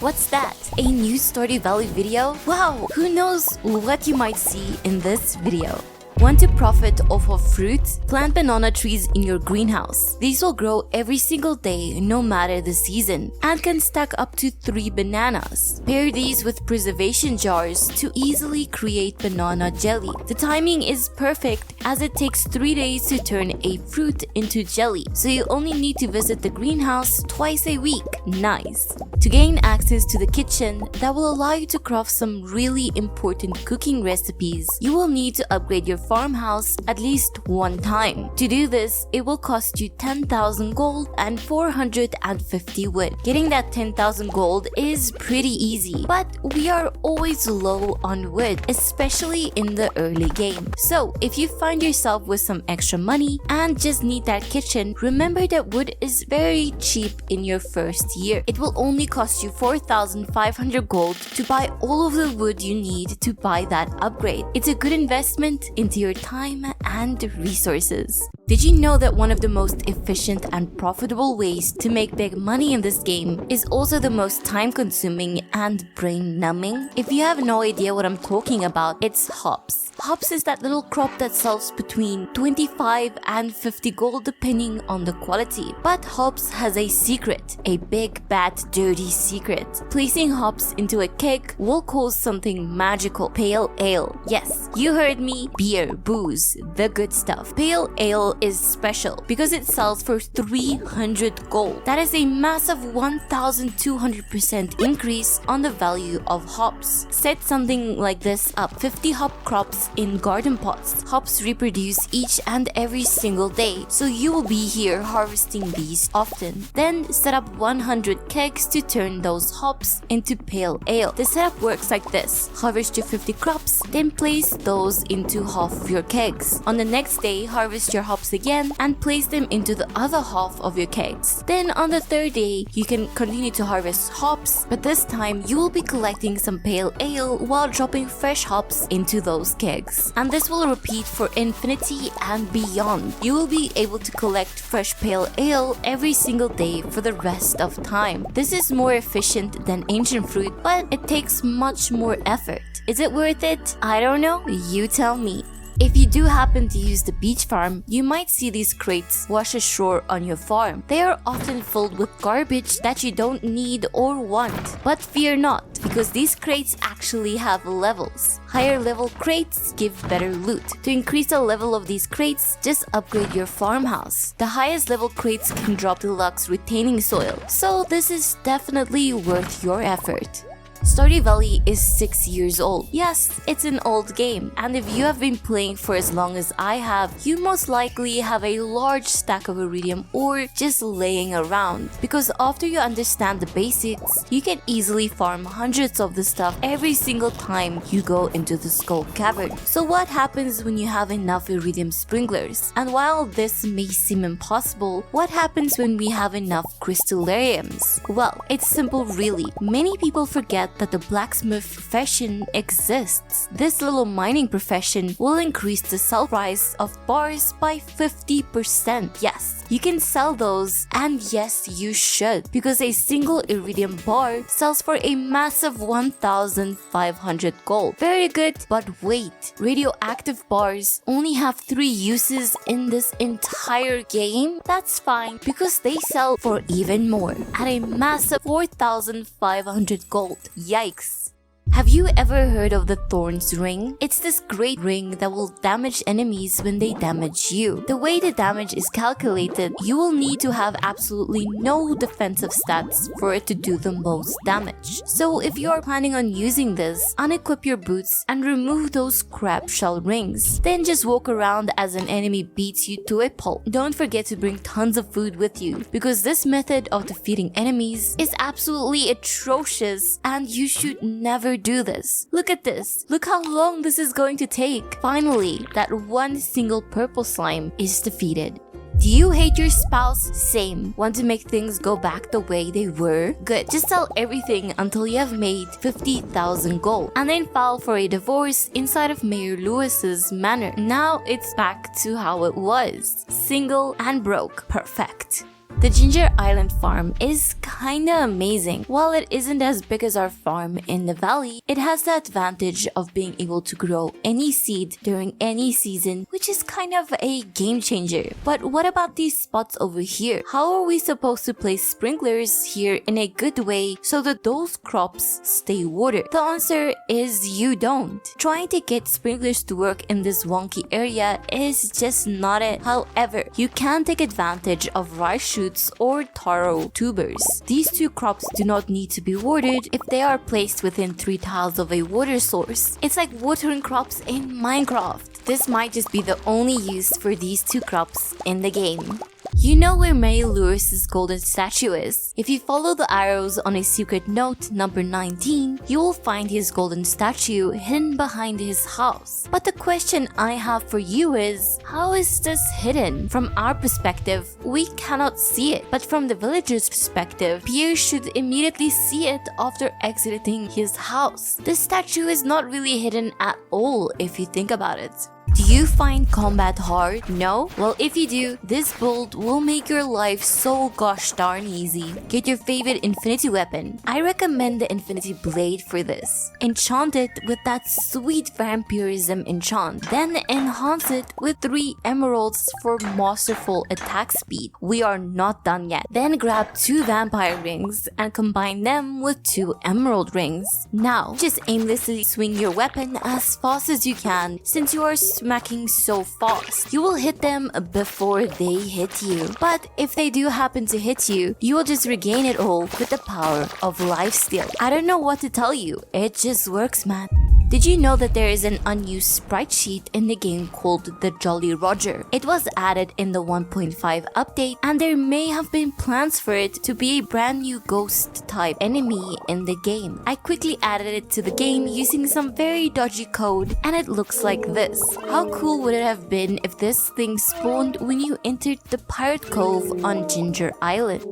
What's that? A new Stardew Valley video? Wow, who knows what you might see in this video. Want to profit off of fruit? Plant banana trees in your greenhouse. These will grow every single day no matter the season and can stack up to 3 bananas. Pair these with preservation jars to easily create banana jelly. The timing is perfect as it takes 3 days to turn a fruit into jelly, so you only need to visit the greenhouse twice a week. Nice. To gain access to the kitchen that will allow you to craft some really important cooking recipes, you will need to upgrade your farmhouse at least one time. To do this, it will cost you 10,000 gold and 450 wood. Getting that 10,000 gold is pretty easy, but we are always low on wood, especially in the early game. So if you find yourself with some extra money and just need that kitchen, remember that wood is very cheap in your first year. It will only cost you 4,500 gold to buy all of the wood you need to buy that upgrade. It's a good investment into your time and resources. Did you know that one of the most efficient and profitable ways to make big money in this game is also the most time-consuming and brain-numbing? If you have no idea what I'm talking about, it's hops. Hops is that little crop that sells between 25 and 50 gold depending on the quality. But hops has a secret, a big, bad, dirty secret. Placing hops into a keg will cause something magical. Pale ale. Yes, you heard me. Beer, booze, the good stuff. Pale ale is special because it sells for 300 gold. That is a massive 1,200% increase on the value of hops. Set something like this up. 50 hop crops in garden pots. Hops reproduce each and every single day, so you will be here harvesting these often. Then set up 100 kegs to turn those hops into pale ale. The setup works like this. Harvest your 50 crops, then place those into half of your kegs. On the next day, harvest your hops again and place them into the other half of your kegs. Then on the third day, you can continue to harvest hops, but this time you will be collecting some pale ale while dropping fresh hops into those kegs. And this will repeat for infinity and beyond. You will be able to collect fresh pale ale every single day for the rest of time. This is more efficient than ancient fruit, but it takes much more effort. Is it worth it? I don't know, you tell me. If you do happen to use the beach farm, you might see these crates wash ashore on your farm. They are often filled with garbage that you don't need or want. But fear not, because these crates actually have levels. Higher level crates give better loot. To increase the level of these crates, just upgrade your farmhouse. The highest level crates can drop deluxe retaining soil, so this is definitely worth your effort. Stardew Valley is 6 years old. Yes, it's an old game, and if you have been playing for as long as I have, you most likely have a large stack of iridium ore just laying around. Because after you understand the basics, you can easily farm hundreds of the stuff every single time you go into the skull cavern. So what happens when you have enough iridium sprinklers? And while this may seem impossible, what happens when we have enough crystallariums? Well, it's simple really. Many people forget that the blacksmith profession exists. This little mining profession will increase the sell price of bars by 50%. Yes, you can sell those, and yes, you should, because a single iridium bar sells for a massive 1,500 gold. Very good, but wait, radioactive bars only have 3 uses in this entire game? That's fine, because they sell for even more, at a massive 4,500 gold. Yikes. Have you ever heard of the Thorns Ring? It's this great ring that will damage enemies when they damage you. The way the damage is calculated, you will need to have absolutely no defensive stats for it to do the most damage. So if you are planning on using this, unequip your boots and remove those crab shell rings. Then just walk around as an enemy beats you to a pulp. Don't forget to bring tons of food with you, because this method of defeating enemies is absolutely atrocious and you should never do this. Look at this. Look how long this is going to take. Finally, that one single purple slime is defeated. Do you hate your spouse? Same. Want to make things go back the way they were? Good. Just sell everything until you have made 50,000 gold, and then file for a divorce inside of Mayor Lewis's manor. Now it's back to how it was. Single and broke. Perfect. The Ginger Island farm is kinda amazing. While it isn't as big as our farm in the valley, it has the advantage of being able to grow any seed during any season, which is kind of a game changer. But what about these spots over here? How are we supposed to place sprinklers here in a good way so that those crops stay watered? The answer is you don't. Trying to get sprinklers to work in this wonky area is just not it. However, you can take advantage of rice shoots or taro tubers. These two crops do not need to be watered if they are placed within 3 tiles of a water source. It's like watering crops in Minecraft. This might just be the only use for these two crops in the game. You know where Mary Lewis's golden statue is. If you follow the arrows on a secret note number 19, you will find his golden statue hidden behind his house. But the question I have for you is, how is this hidden? From our perspective, we cannot see it. But from the villager's perspective, Pierre should immediately see it after exiting his house. This statue is not really hidden at all if you think about it. Do you find combat hard? No? Well, if you do, this build will make your life so gosh darn easy. Get your favorite infinity weapon. I recommend the infinity blade for this. Enchant it with that sweet vampirism enchant. Then enhance it with 3 emeralds for masterful attack speed. We are not done yet. Then grab 2 vampire rings and combine them with 2 emerald rings. Now, just aimlessly swing your weapon as fast as you can since you are smacking so fast. You will hit them before they hit you. But if they do happen to hit you, you will just regain it all with the power of lifesteal. I don't know what to tell you. It just works, man. Did you know that there is an unused sprite sheet in the game called the Jolly Roger? It was added in the 1.5 update, and there may have been plans for it to be a brand new ghost type enemy in the game. I quickly added it to the game using some very dodgy code, and it looks like this. How cool would it have been if this thing spawned when you entered the Pirate Cove on Ginger Island?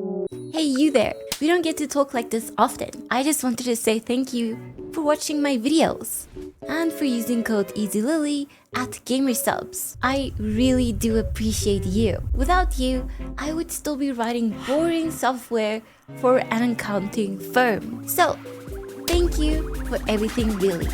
Hey you there! We don't get to talk like this often. I just wanted to say thank you for watching my videos and for using code EasyLily at GamerSubs. I really do appreciate you. Without you, I would still be writing boring software for an accounting firm. So, thank you for everything really.